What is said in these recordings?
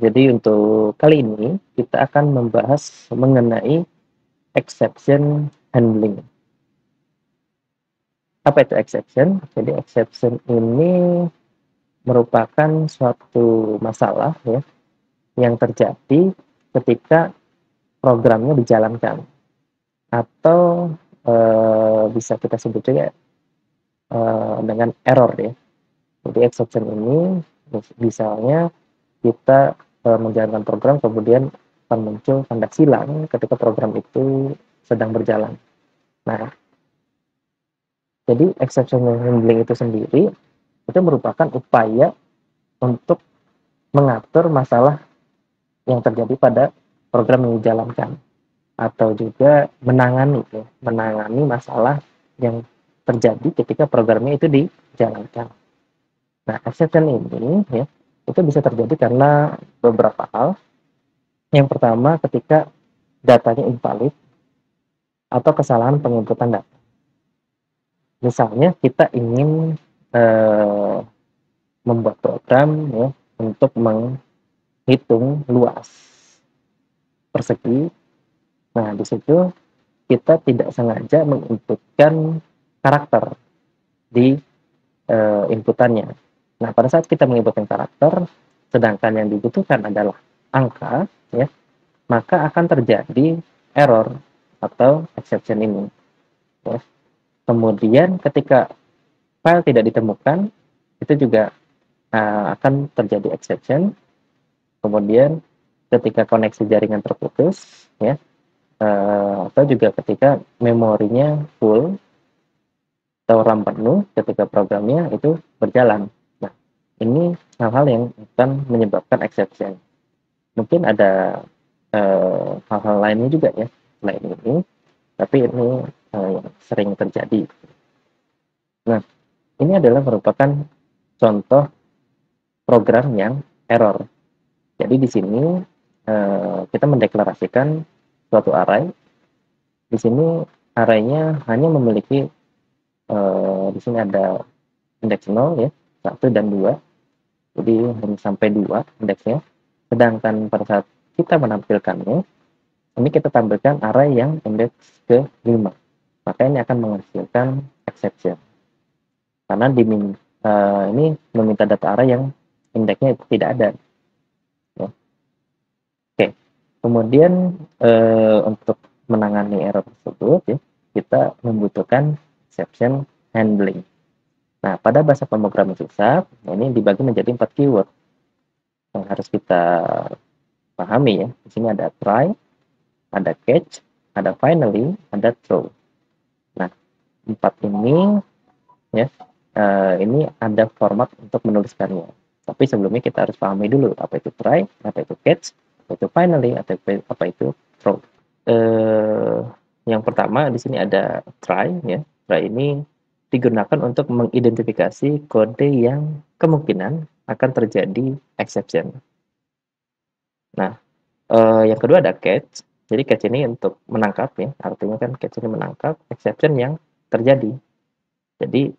Jadi untuk kali ini kita akan membahas mengenai exception handling. Apa itu exception? Jadi exception ini merupakan suatu masalah ya yang terjadi ketika programnya dijalankan atau bisa kita sebut juga dengan error ya. Jadi exception ini misalnya kita menjalankan program kemudian akan muncul tanda silang ketika program itu sedang berjalan. Nah, jadi exception handling itu sendiri itu merupakan upaya untuk mengatur masalah yang terjadi pada program yang dijalankan atau juga menangani masalah yang terjadi ketika programnya itu dijalankan. Nah, exception ini ya itu bisa terjadi karena beberapa hal. Yang pertama, ketika datanya invalid atau kesalahan penginputan data. Misalnya kita ingin membuat program ya untuk menghitung luas persegi. Nah, di situ kita tidak sengaja menginputkan karakter di inputannya. Nah, pada saat kita menginputkan karakter, sedangkan yang dibutuhkan adalah angka, ya, maka akan terjadi error atau exception ini. Ya. Kemudian ketika file tidak ditemukan, itu juga akan terjadi exception. Kemudian ketika koneksi jaringan terputus, ya, atau juga ketika memorinya full atau RAM penuh ketika programnya itu berjalan. Nah, ini hal-hal yang akan menyebabkan exception. Mungkin ada hal-hal lainnya juga ya selain ini, tapi ini yang sering terjadi. Nah, ini adalah merupakan contoh program yang error. Jadi di sini kita mendeklarasikan suatu array. Di sini array-nya hanya memiliki di sini ada indeks 0 ya, 1 dan 2. Jadi hanya sampai 2 indeksnya. Sedangkan pada saat kita menampilkannya, ini kita tampilkan array yang indeks ke 5. Maka ini akan menghasilkan exception. Karena ini meminta data array yang indeksnya tidak ada. Ya. Oke. Kemudian untuk menangani error tersebut ya, kita membutuhkan exception handling. Nah, pada bahasa pemrograman susah, ini dibagi menjadi 4 keyword yang harus kita pahami ya. Di sini ada try, ada catch, ada finally, ada throw. Nah, 4 ini ya, ini ada format untuk menuliskannya. Tapi sebelumnya kita harus pahami dulu apa itu try, apa itu catch, apa itu finally, atau apa itu throw. Yang pertama di sini ada try ya. Try ini digunakan untuk mengidentifikasi kode yang kemungkinan akan terjadi exception. Nah, yang kedua ada catch. Jadi catch ini untuk menangkap ya. Artinya kan catch ini menangkap exception yang terjadi. Jadi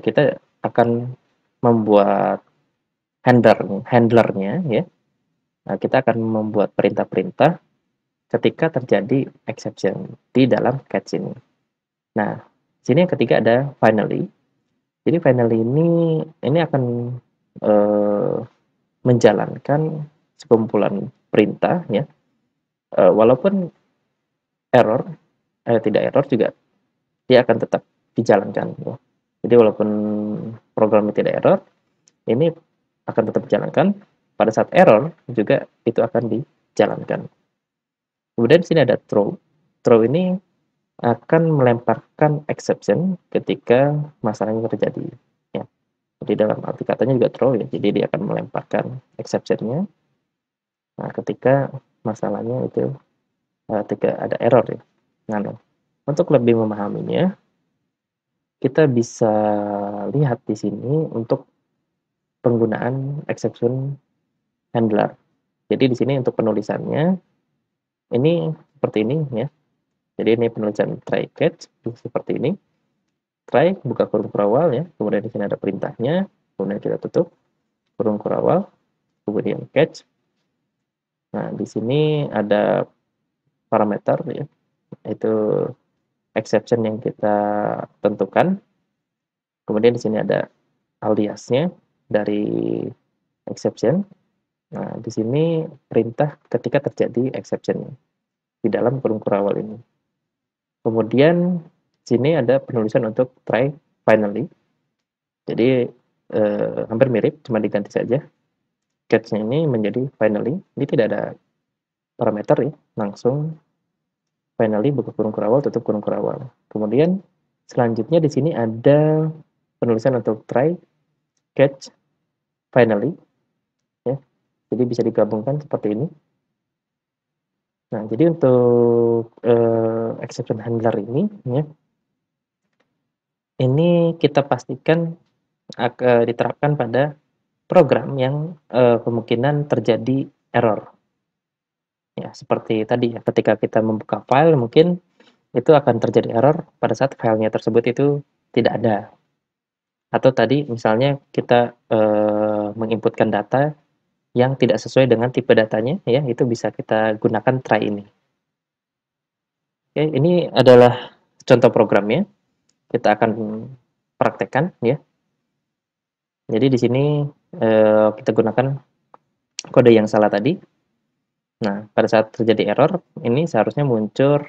kita akan membuat handlernya ya. Nah, kita akan membuat perintah-perintah ketika terjadi exception di dalam catch ini. Nah, sini yang ketiga ada finally. Jadi finally ini akan menjalankan sekumpulan perintah ya. Walaupun tidak error juga dia akan tetap dijalankan ya. Jadi walaupun programnya tidak error, ini akan tetap dijalankan. Pada saat error juga itu akan dijalankan. Kemudian di sini ada throw. Throw ini akan melemparkan exception ketika masalahnya terjadi. Ya. Jadi dalam arti katanya juga throw ya. Jadi dia akan melemparkan exception-nya. Nah, ketika masalahnya itu ketika ada error ya. Nah, untuk lebih memahaminya, kita bisa lihat di sini untuk penggunaan exception handler. Jadi di sini untuk penulisannya ini seperti ini ya. Jadi ini penulisan try catch seperti ini. Try buka kurung kurawal ya. Kemudian di sini ada perintahnya. Kemudian kita tutup kurung kurawal. Kemudian catch. Nah, di sini ada parameter ya, itu exception yang kita tentukan. Kemudian di sini ada aliasnya dari exception. Nah, di sini perintah ketika terjadi exception di dalam kurung kurawal ini. Kemudian sini ada penulisan untuk try finally. Jadi hampir mirip, cuma diganti saja. Catch-nya ini menjadi finally. Ini tidak ada parameter ya, langsung finally buka kurung kurawal, tutup kurung kurawal. Kemudian selanjutnya di sini ada penulisan untuk try, catch, finally. Ya. Jadi bisa digabungkan seperti ini. Nah, jadi untuk exception handler ini, ya, ini kita pastikan diterapkan pada program yang kemungkinan terjadi error. Ya, seperti tadi ya, ketika kita membuka file mungkin itu akan terjadi error pada saat filenya tersebut itu tidak ada. Atau tadi misalnya kita menginputkan data yang tidak sesuai dengan tipe datanya, ya, itu bisa kita gunakan try ini. Oke, ini adalah contoh programnya. Kita akan praktekkan ya. Jadi di sini kita gunakan kode yang salah tadi. Nah, pada saat terjadi error, ini seharusnya muncul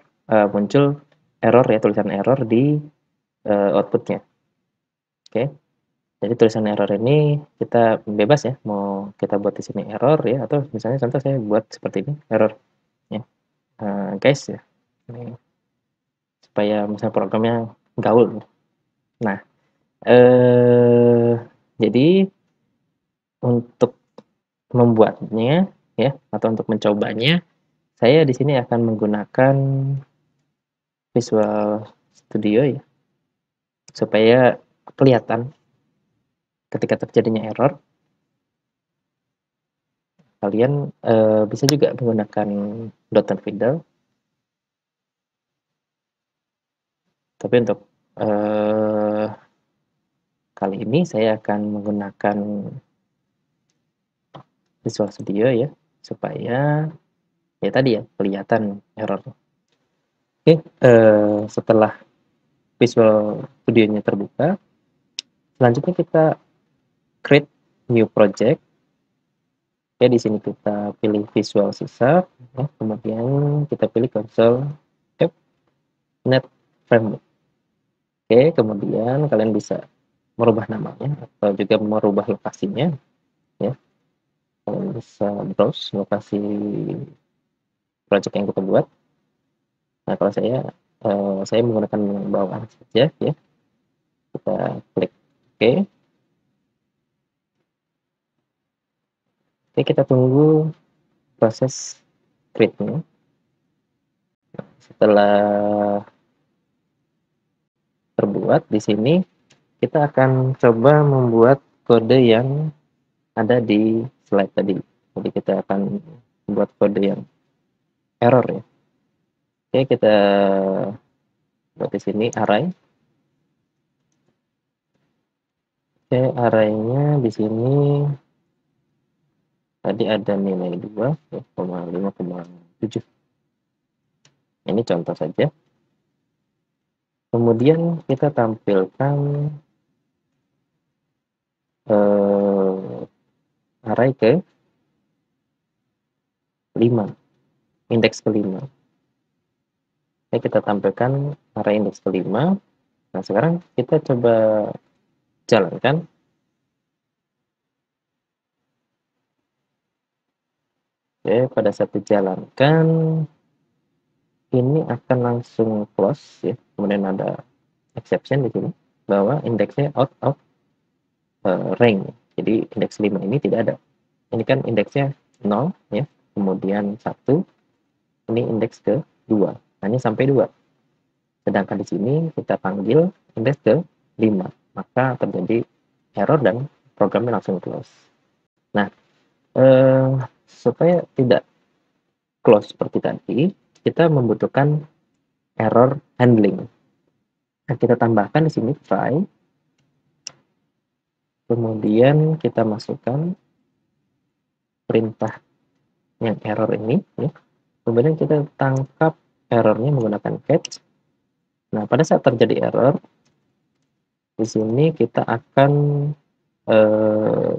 error ya, tulisan error di outputnya. Oke, jadi tulisan error ini kita bebas ya, mau kita buat di sini error ya, atau misalnya contoh saya buat seperti ini, error ya. Guys ya, ini supaya misalnya programnya gaul. Nah, jadi untuk membuatnya ya, atau untuk mencobanya, saya di sini akan menggunakan Visual Studio ya, supaya kelihatan ketika terjadinya error. Kalian bisa juga menggunakan .NET Fiddle, tapi untuk kali ini saya akan menggunakan Visual Studio ya, supaya ya tadi ya kelihatan error. Oke, setelah Visual Studio-nya terbuka, selanjutnya kita create new project. Ya, di sini kita pilih Visual C#, ya, kemudian kita pilih Console.NET Framework. Oke, kemudian kalian bisa merubah namanya atau juga merubah lokasinya. Ya, kalian bisa browse lokasi project yang kita buat. Nah, kalau saya menggunakan bawaan saja ya. Kita klik OK. Oke, kita tunggu proses create-nya. Setelah terbuat di sini, kita akan coba membuat kode yang ada di slide tadi. Jadi kita akan membuat kode yang error ya. Oke, kita buat di sini array. Oke, array-nya di sini tadi ada nilai 2,5,7. Ini contoh saja. Kemudian kita tampilkan array ke 5, indeks ke-5. Oke, kita tampilkan array indeks ke-5. Nah, sekarang kita coba jalankan. Oke, pada saat dijalankan ini akan langsung close ya. Kemudian ada exception di sini bahwa indeksnya out of range. Jadi indeks 5 ini tidak ada. Ini kan indeksnya 0 ya. Kemudian 1. Ini indeks ke-2. Hanya sampai 2. Sedangkan di sini kita panggil indeks ke-5. Maka terjadi error dan programnya langsung close. Nah, supaya tidak close seperti tadi, kita membutuhkan error handling. Nah, kita tambahkan di sini try. Kemudian kita masukkan perintahnya yang error ini, ya. Kemudian kita tangkap errornya menggunakan catch. Nah, pada saat terjadi error, di sini kita akan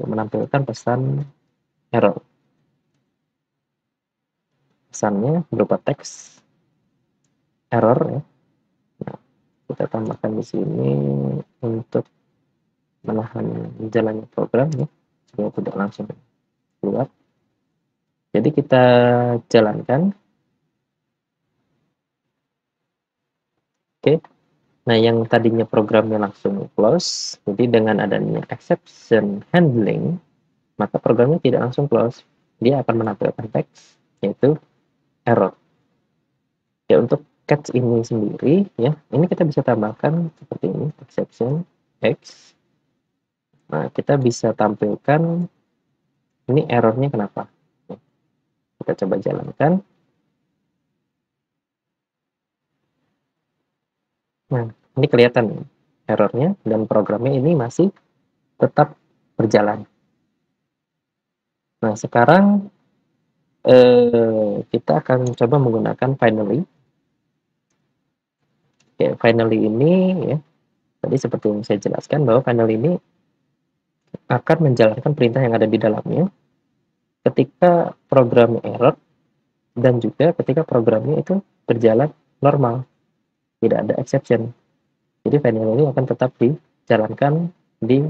menampilkan pesan error. Pesannya berupa teks error, ya. Nah, kita tambahkan di sini untuk menahan jalannya program, ya, supaya tidak langsung keluar. Jadi kita jalankan. Oke. Nah, yang tadinya programnya langsung close, jadi dengan adanya exception handling, maka programnya tidak langsung close. Dia akan menampilkan teks, yaitu error. Ya, untuk catch ini sendiri, ya, ini kita bisa tambahkan seperti ini, exception X. Nah, kita bisa tampilkan ini errornya kenapa. Kita coba jalankan. Nah, ini kelihatan errornya dan programnya ini masih tetap berjalan. Nah, sekarang kita akan coba menggunakan finally. Ya, finally ini, ya, tadi seperti yang saya jelaskan bahwa finally ini akan menjalankan perintah yang ada di dalamnya ketika program error dan juga ketika programnya itu berjalan normal, tidak ada exception. Jadi finally ini akan tetap dijalankan di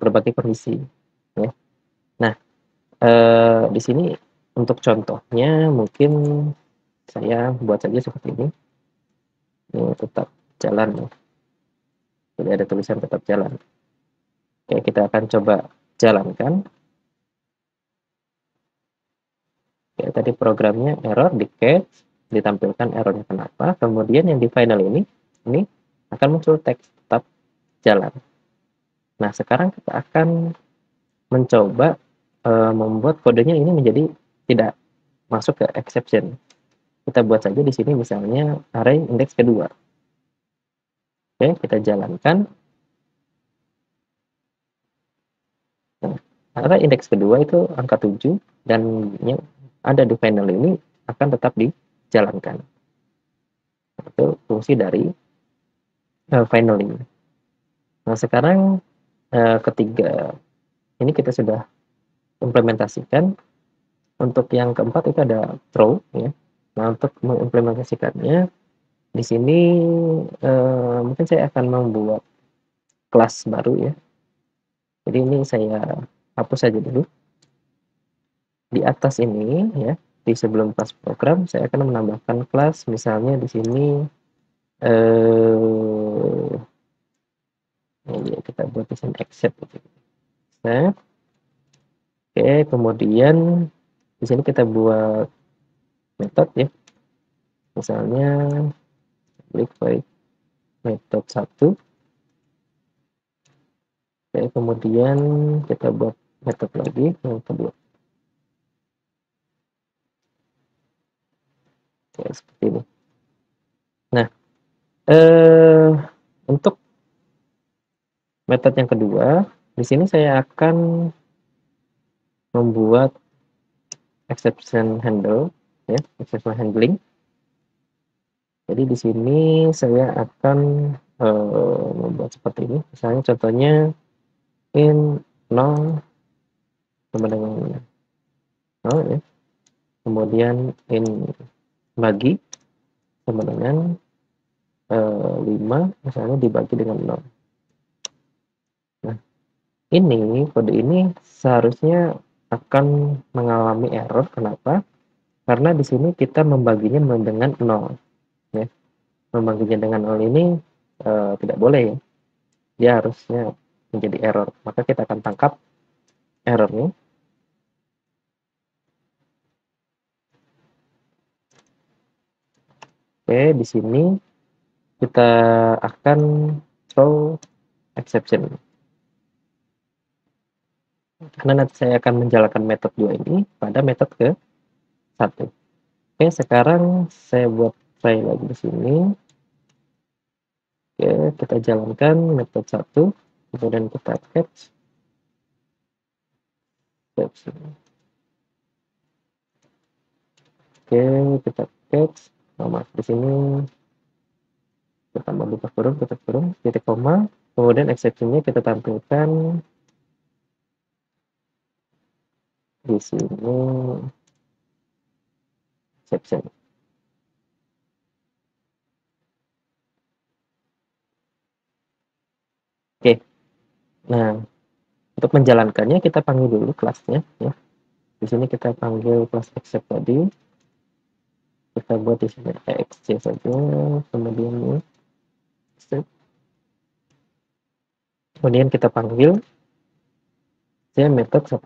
berbagai kondisi, ya. Nah, di sini untuk contohnya mungkin saya buat saja seperti ini. Ini tetap jalan, ya. Jadi ada tulisan tetap jalan. Oke, kita akan coba jalankan. Oke, tadi programnya error di catch, ditampilkan errornya kenapa. Kemudian yang di final ini akan muncul teks tetap jalan. Nah, sekarang kita akan mencoba membuat kodenya ini menjadi tidak masuk ke exception. Kita buat saja di sini misalnya array indeks kedua. Oke, kita jalankan. Nah, array indeks kedua itu angka 7 dan yang ada di final ini akan tetap dijalankan. Itu fungsi dari finally. Nah, sekarang ketiga ini kita sudah implementasikan. Untuk yang keempat itu ada throw, ya. Nah, untuk mengimplementasikannya di sini mungkin saya akan membuat kelas baru, ya. Jadi ini saya hapus saja dulu. Di atas ini, ya, di sebelum kelas program saya akan menambahkan kelas, misalnya di sini ya, kita buat di sini accept, gitu. Nah, oke, kemudian di sini kita buat metode, ya. Misalnya klik void metode 1. Oke, kemudian kita buat metode lagi yang kedua. Oke, seperti ini. Nah, untuk metode yang kedua, di sini saya akan membuat exception handle, ya, exception handling. Jadi di sini saya akan membuat seperti ini. Misalnya contohnya in 0 sama dengan 0, ya. Kemudian in bagi sama dengan 5 misalnya dibagi dengan 0. Nah, ini kode ini seharusnya akan mengalami error. Kenapa? Karena di sini kita membaginya dengan 0, ya. Membaginya dengan 0 ini tidak boleh, ya. Dia harusnya menjadi error. Maka kita akan tangkap errornya. Oke, di sini kita akan show exception. Karena nanti saya akan menjalankan metode 2 ini pada metode ke 1. Oke, sekarang saya buat try lagi di sini. Oke, kita jalankan metode 1, kemudian kita catch. Oke, kita catch. Maaf di sini kita tambah titik kurung, titik koma. Kemudian exception-nya kita tampilkan di sini exception. Oke. Nah, untuk menjalankannya kita panggil dulu kelasnya ya. Di sini kita panggil kelas accept tadi. Kita buat di sini exc saja, kemudian ini accept. Kemudian kita panggil method 1.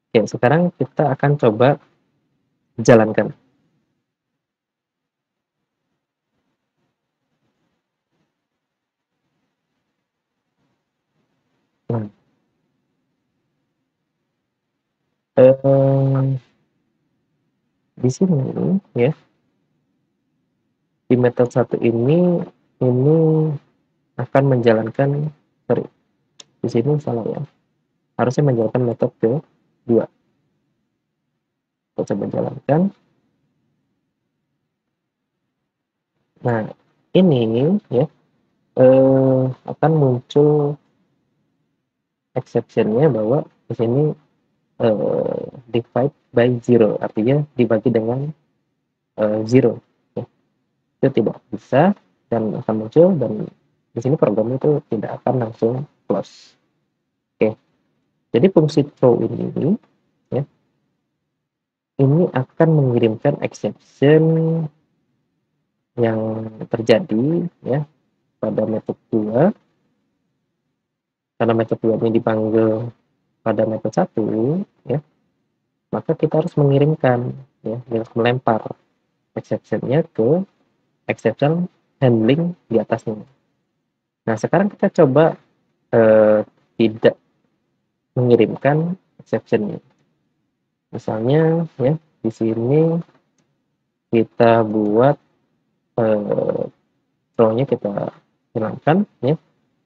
Oke, sekarang kita akan coba jalankan. Nah, di sini ya, di metode 1 ini akan menjalankan, sorry, di sini salah ya, harusnya menjalankan metode kedua. Kita coba jalankan. Nah, ini ya akan muncul exception-nya bahwa di sini divide by 0, artinya dibagi dengan 0 ya. Itu tidak bisa dan akan muncul, dan di sini program itu tidak akan langsung close. Oke, jadi fungsi throw ini ya, ini akan mengirimkan exception yang terjadi ya pada metode 2. Karena metode 2 ini dipanggil pada metode 1 ya, maka kita harus mengirimkan ya, harus melempar exception-nya ke exception handling di atasnya. Nah, sekarang kita coba tidak mengirimkan exception-nya. Misalnya ya, di sini kita buat throw-nya kita hilangkan ya.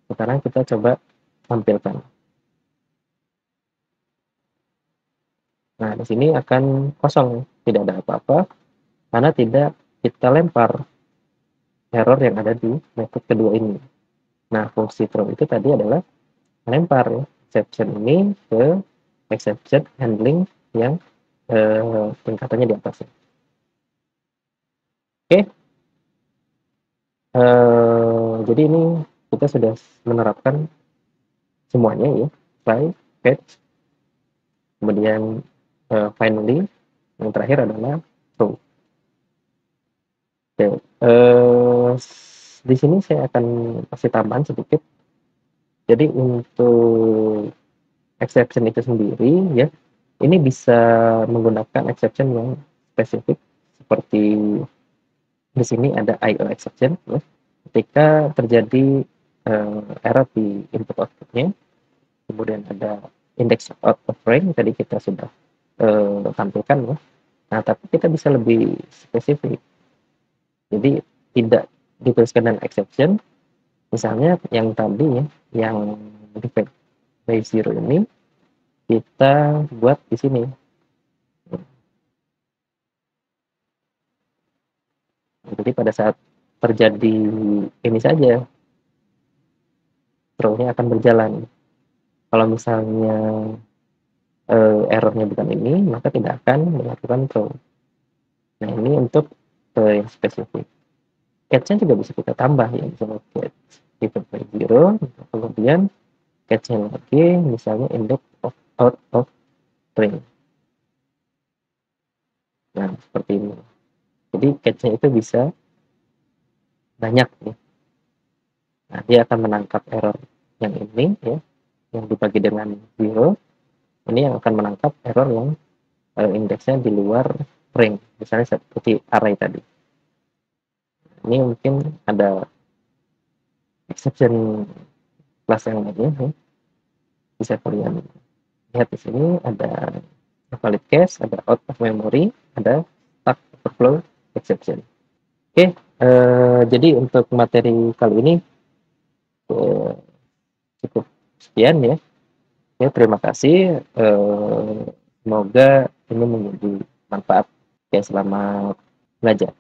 Sekarang kita coba tampilkan. Nah, di sini akan kosong, tidak ada apa-apa karena tidak kita lempar error yang ada di metode kedua ini. Nah, fungsi throw itu tadi adalah melempar ya, exception ini ke exception handling yang tingkatannya di atasnya. Oke, jadi ini kita sudah menerapkan semuanya ya, try, catch, kemudian finally, yang terakhir adalah throw. Oke, di sini saya akan kasih tambahan sedikit. Jadi untuk exception itu sendiri ya, ini bisa menggunakan exception yang spesifik seperti di sini ada IO exception ya. Ketika terjadi error di input outputnya, kemudian ada index out of range tadi kita sudah tampilkan ya. Nah, tapi kita bisa lebih spesifik. Jadi tidak dituliskan dengan exception. Misalnya yang tadi ya, yang defect by 0 ini kita buat di sini. Jadi pada saat terjadi ini saja, throw-nya akan berjalan. Kalau misalnya errornya bukan ini, maka tidak akan melakukan throw. Nah, ini untuk yang spesifik. Catch-nya juga bisa kita tambah ya, misalnya catch defect by 0, kemudian catch-nya lagi misalnya index of out of range. Nah, seperti ini. Jadi catch-nya itu bisa banyak ya. Nah, dia akan menangkap error yang ini ya, yang dibagi dengan 0. Ini yang akan menangkap error yang indeksnya di luar range, misalnya seperti array tadi. Ini mungkin ada exception kelas yang lainnya ya. Bisa kalian lihat di sini ada valid cache, ada out of memory, ada stack overflow exception. Oke, jadi untuk materi kali ini cukup sekian ya. Ya, terima kasih. Semoga ini menjadi manfaat. Oke, selamat belajar.